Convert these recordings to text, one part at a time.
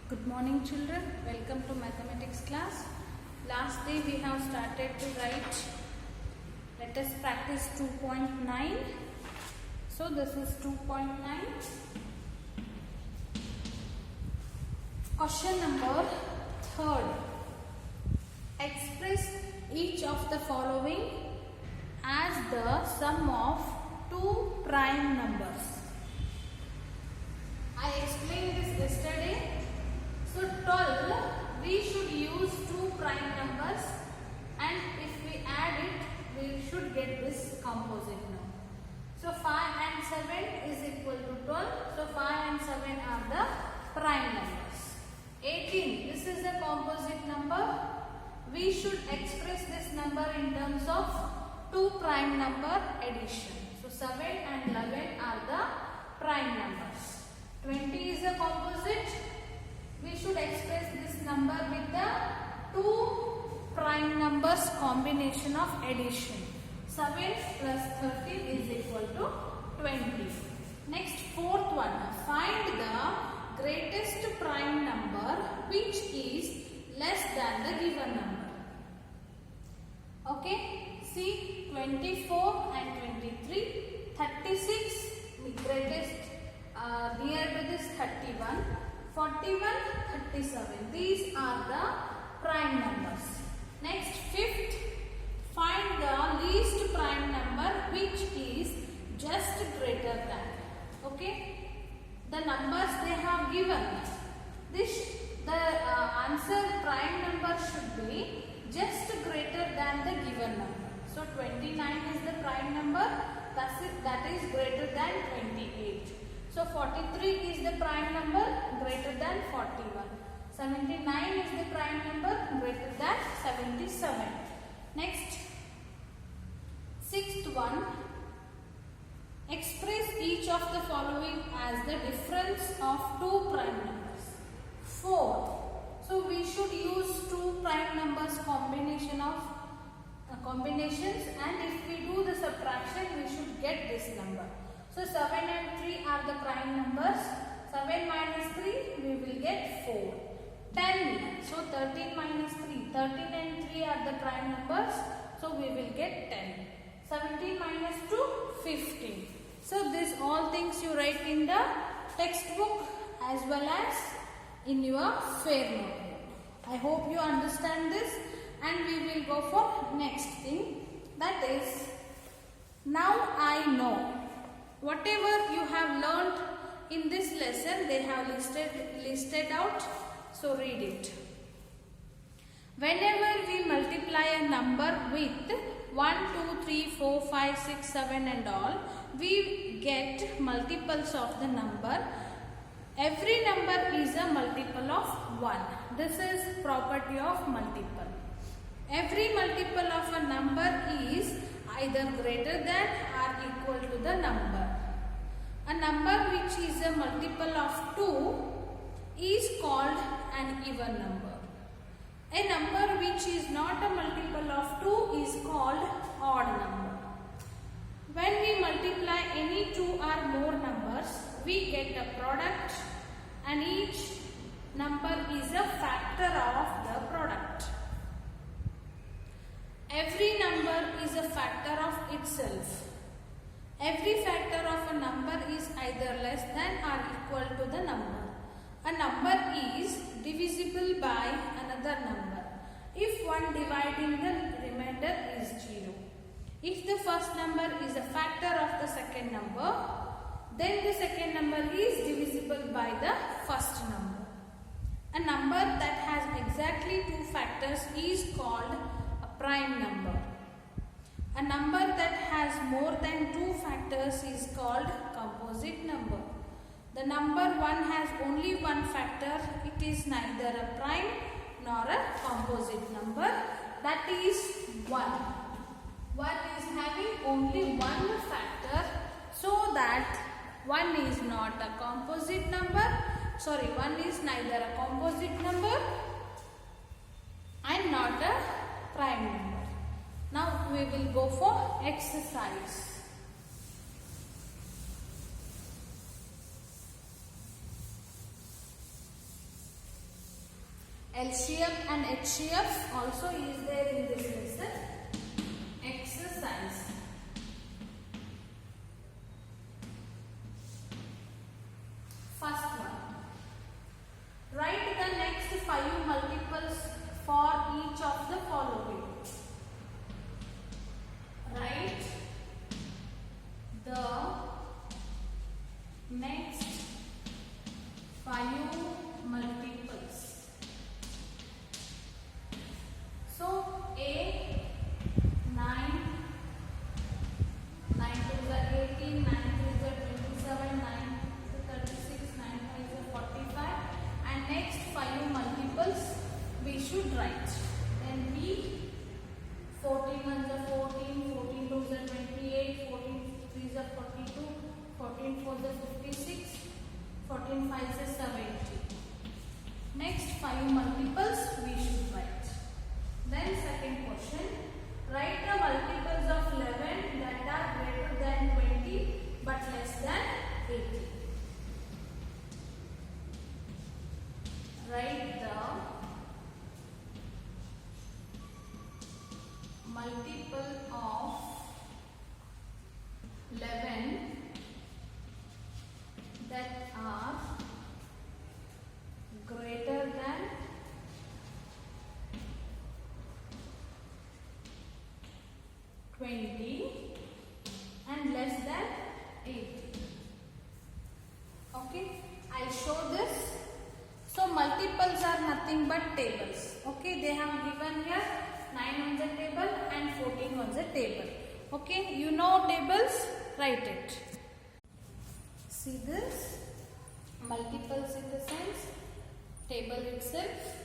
Good morning children, welcome to mathematics class. Last day we have started to write, let us practice 2.9. So this is 2.9. Question number 3rd. Express each of the following as the sum of two prime numbers. I explained this yesterday. So 12, we should use two prime numbers, and if we add it, we should get this composite number. So 5 and 7 is equal to 12. So 5 and 7 are the prime numbers. 18, this is a composite number. We should express this number in terms of two prime number addition. So 7 and 11 are the prime numbers. 20 is a composite. We should express this number with the two prime numbers combination of addition. 7 plus 13 is equal to 20. Next, fourth one. Find the greatest prime number which is less than the given number. Okay. See, 24 and 23. 36 greatest near to this 31. 41, 37. These are the prime numbers. Next, fifth, find the least prime number which is just greater than. Okay, the numbers they have given. The answer prime number should be just greater than the given number. So 29 is the prime number. That is greater than 28. So 43 is the prime number greater than 41. 79 is the prime number greater than 77. Next, sixth one. Express each of the following as the difference of two prime numbers. 4. So we should use two prime numbers combinations, and if we do the subtraction, we should get this number. So 7 and 3 are the prime numbers. 7 minus 3, we will get 4. 10. So 13 minus 3. 13 and 3 are the prime numbers. So we will get 10. 17 minus 2, 15. So these all things you write in the textbook as well as in your fair notebook. I hope you understand this, and we will go for next thing, that is, now I know. Whatever you have learnt in this lesson, they have listed out. So read it. Whenever we multiply a number with 1, 2, 3, 4, 5, 6, 7 and all, we get multiples of the number. Every number is a multiple of 1. This is property of multiple. Every multiple of a number is either greater than or equal to the number. A number which is a multiple of 2 is called an even number. A number which is not a multiple of 2 is called odd number. When we multiply any two or more numbers, we get a product, and each number is a factor of the product. Every number is a factor of itself. Every factor of a number is either less than or equal to the number. A number is divisible by another number if one dividing the remainder is 0. If the first number is a factor of the second number, then the second number is divisible by the first number. A number that has exactly two factors is called a prime number. A number that has more than two factors is called composite number. The number 1 has only one factor. It is neither a prime nor a composite number. That is 1. 1 is having only one factor, so that 1 is not a composite number. 1 is neither a composite number and not a prime number. Now we will go for exercise. LCM and HCF also is there in this lesson. Exercise. First one. Write the next 5 multiples for each of the following. Write the next 5 multiples. So A 9, 9 to the 18, 9 to the 27, 9 to 36, 9 to the 45, and next 5 multiples we should write. Then B 14 1 the 14, 14 2 the 28, 14 3 the 42, 14 4 the 56, 14 5 the 70. Next 5 multiples we should write. Then second question, write the multiples of 11 that are greater than 20 but less than 80. Write the multiple of 11 that are greater than 20 and less than 80. Okay, I'll show this. So multiples are nothing but tables. Okay, they have given here 9 on the table and 14 on the table. Okay, you know tables, write it. See this, multiples in the sense, table itself.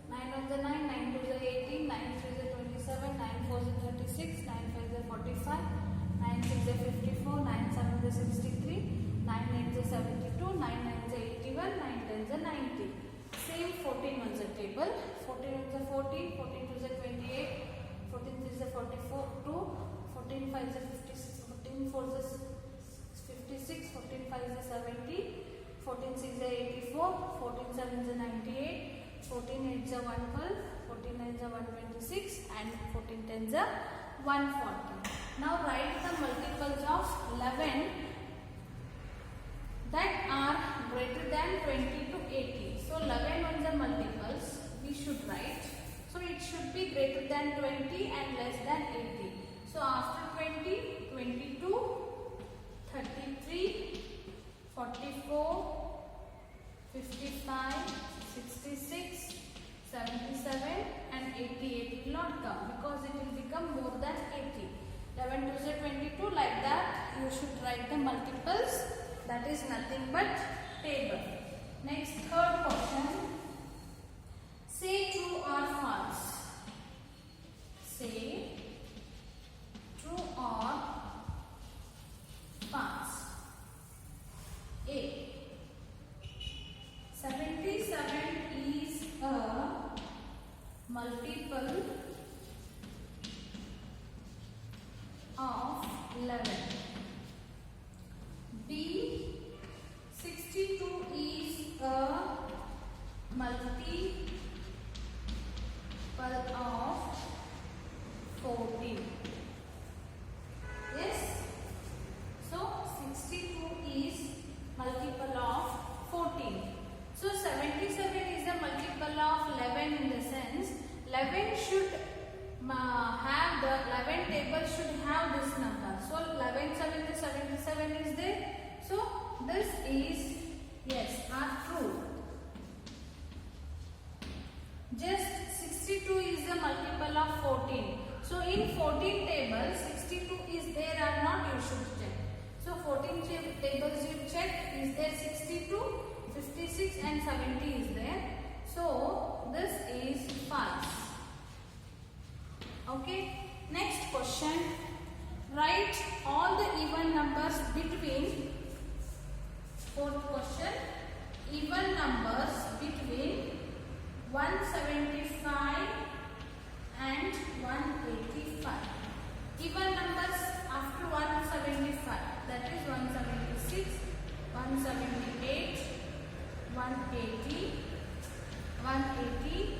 9 on the 9, 9 to the 18, 9 to the 27, 9 4 the 36, 9 5 the 45, 9 6 the 54, 9 7 the 63, 9 8 the 72, 9 9 the 81, 9 10 the 90. Same 14 on the table, 14 on the 14, 14 to the 28, 14 3 the 44, 2, 14 5 the 56, 14 4 the 56, 14 5 the 70, 14 6 the 84, 14 7 the 98, 14 8 the 112, 14 9 the 126, and 14 10 the 140. Now write the multiples of 11 that are greater than 20 to 80. So 11 on the multiples we should write. So it should be greater than 20 and less than 80. So after 20, 22, 33, 44, 55, 66, 77 and 88 will not come because it will become more than 80. 11 to the 22, like that you should write the multiples, that is nothing but table. Next, third question, say true or false. Say true or false. A 77 is a multiple of 11. B 62 is a multiple of 14. Yes. So 62 is multiple of 14. So 77 is a multiple of 11 in the sense 11 should have the 11 table should have this number. So 11 7 to 77 is there. So this is yes are true. Just 62 is a multiple of 14. So in 14 tables 62 is there or not you should check. So 14 tables you check, is there 62, 56 and 70 is there. So this is false. Okay. Next question. Write all the even numbers between, fourth question, even numbers between 175 and 185. Even numbers after 175, that is 176, 178, 180, 180,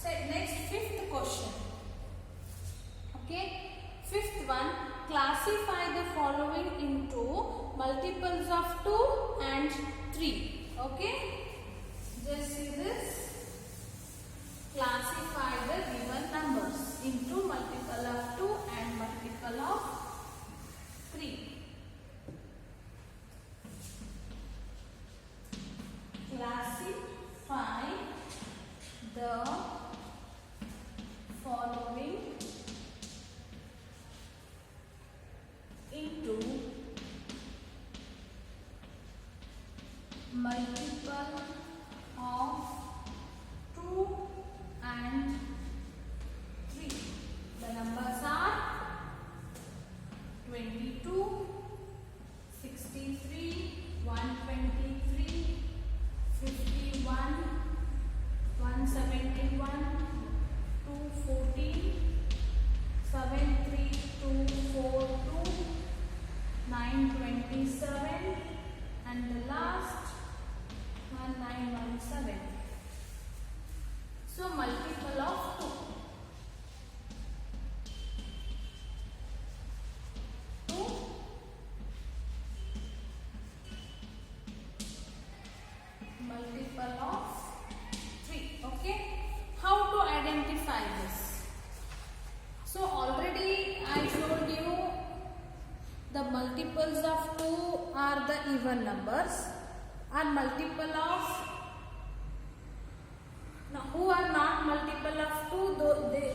Next, fifth question. Okay, fifth one, classify the following into multiples of 2 and 3. Okay, just see this. Classify the given numbers into multiple of 2 and multiple of 3. Classify the following into multiple of 2 and 3. The numbers are 22, 63, 123, 51, 171, 214, 73242, 927, and the last 1917. So multiple of 2. 2 multiple of 3. Okay. How to identify this? So already I told you the multiples of 2 are the even numbers, and multiple of who are not multiple of 2,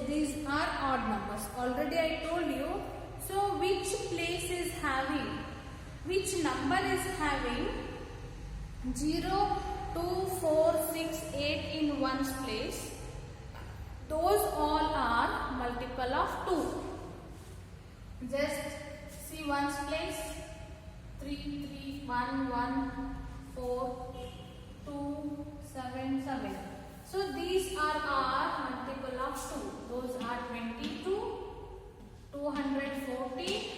these are odd numbers. Already I told you. So which place is having, which number is having 0, 2, 4, 6, 8 in one's place, those all are multiple of 2. Just see one's place, 3, 3, 1, 1, 4, 2, 7, 7. So these are our multiple of 2. Those are 22, 240,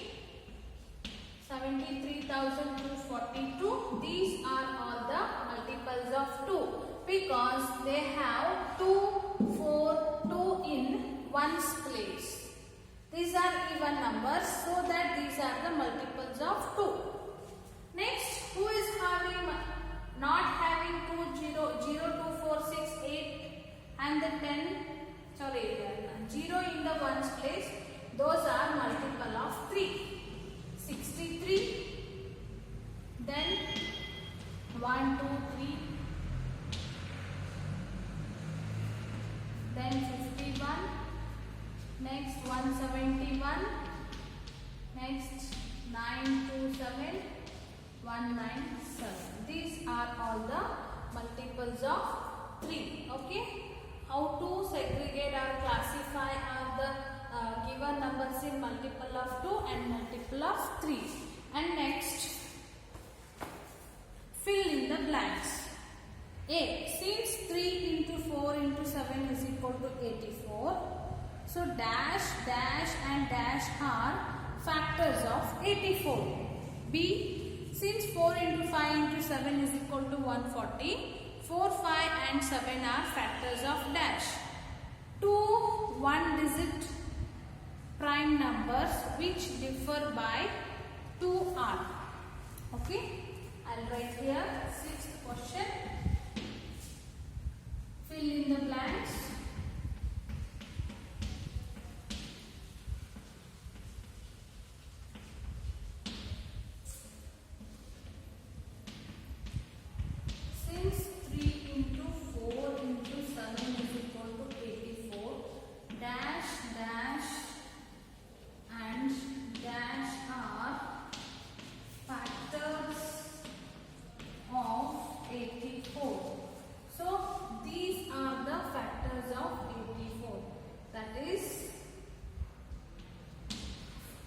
73,242. These are all the multiples of 2 because they have 2, 4, 2 in one's place. These are even numbers, so that these are the multiples of 2. Next, who is having not having 2, 0, 0, 2, 4, 6, 8 and the 10, sorry, 0 in the one's place, those are multiple of 3. 63, then 1, 2, 3, then 51, next 171, next 927, 197. These are all the multiples of 3. Okay, how to segregate or classify are the given numbers in multiple of 2 and multiple of 3. And next, fill in the blanks. A. Since 3 into 4 into 7 is equal to 84, so dash, dash and dash are factors of 84. B. Since 4 into 5 into 7 is equal to 140, 4, 5 and 7 are factors of dash. 2 one-digit prime numbers which differ by 2 are. Okay, I'll write here 6th question. Fill in the blanks. Since 3 into 4 into 7 is equal to 84, dash, dash and dash are factors of 84. So these are the factors of 84. That is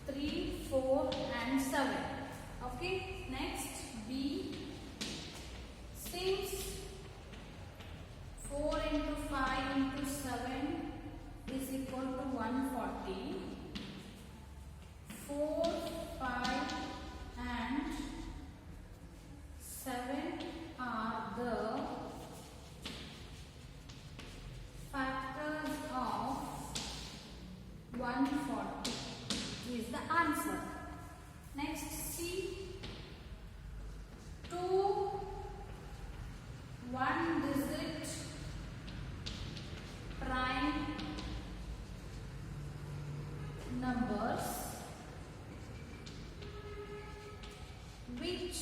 3, 4 and 7. Okay, next B. Since 4 into 5 into 7 is equal to 140, 4, 5 and 7 are the factors numbers which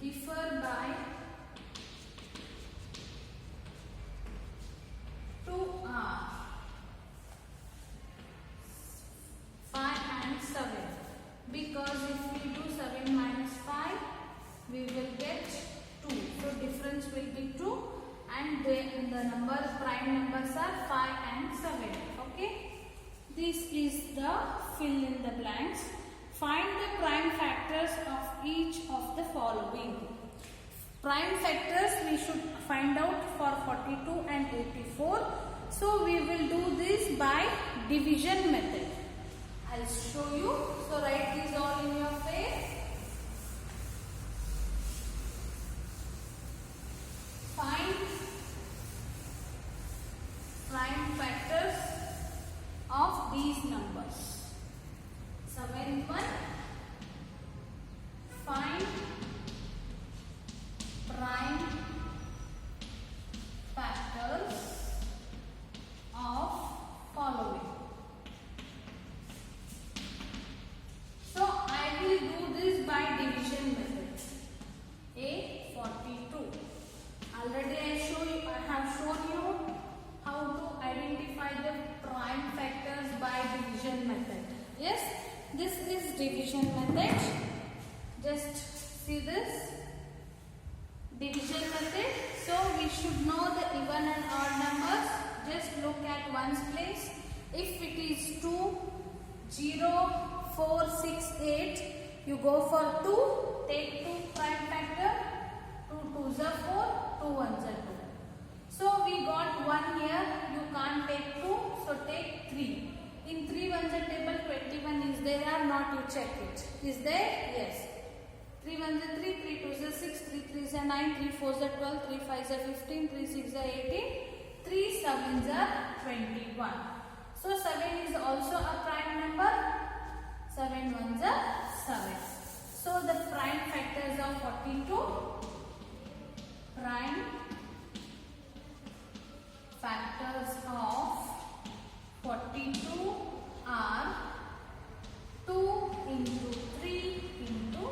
differ by 2 are 5 and 7, because if we do 7 minus 5 we will get 2, so difference will be 2, and the number prime numbers are 5 and 7. Okay, this is the fill in the blanks. Find the prime factors of each of the following. Prime factors we should find out for 42 and 84. So we will do this by division method. I'll show you. So write these all in your face. Find prime factors of these numbers. 7th one. Find prime factors of following. So I will do this by division method. A 42. Already I have shown you how to identify the prime factors by division method. Yes, this is division method. Just see this division method. So we should know the even and odd numbers. Just look at ones place. If it is 2, 0, 4, 6, 8, you go for 2, take 2 prime factor, 2 2s are 4, 2 1s are 2. So we got 1 here, you can't take 2, so take 3. In 3 1s are table, 21 is there or not, you check it. Is there? Yes. 3 1s are 3, 3 2s are 6, 3 3s are 9, 3 4s are 12, 3 5s are 15, 3 6s are 18, 3 7s are 21. So 7 is also a prime number. 7 1s are 7. So the prime factors of 42, prime factors of 42 are 2 into 3 into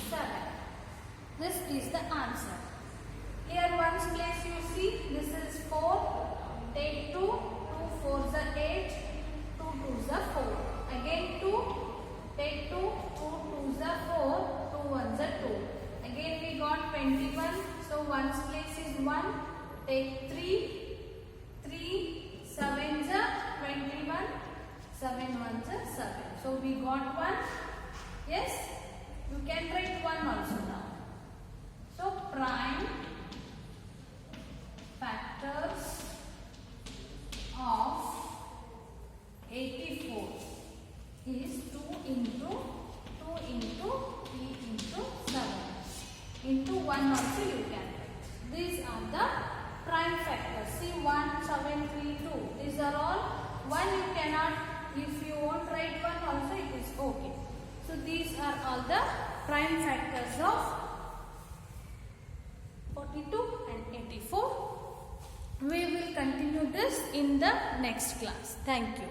7. This is the answer. Here ones place you see, this is 4, take 2, 2 4s are 8, 2 2s are 4. Again 2, take 2, 2 2s are 4, 2 1s are 2. Again we got 21, so ones place is 1, take 3, 3 7s are 21, 7 1s are 7. So we got 1. Yes, you can write 1 also now. So prime factors of 84 is 2 into 3 into 7. Into 1 also you can write. These are the prime factors. See 1, 7, 3, 2. These are all 1 you cannot, if you won't write 1 also it is okay. So these are all the prime factors of 42 and 84. We will continue this in the next class. Thank you.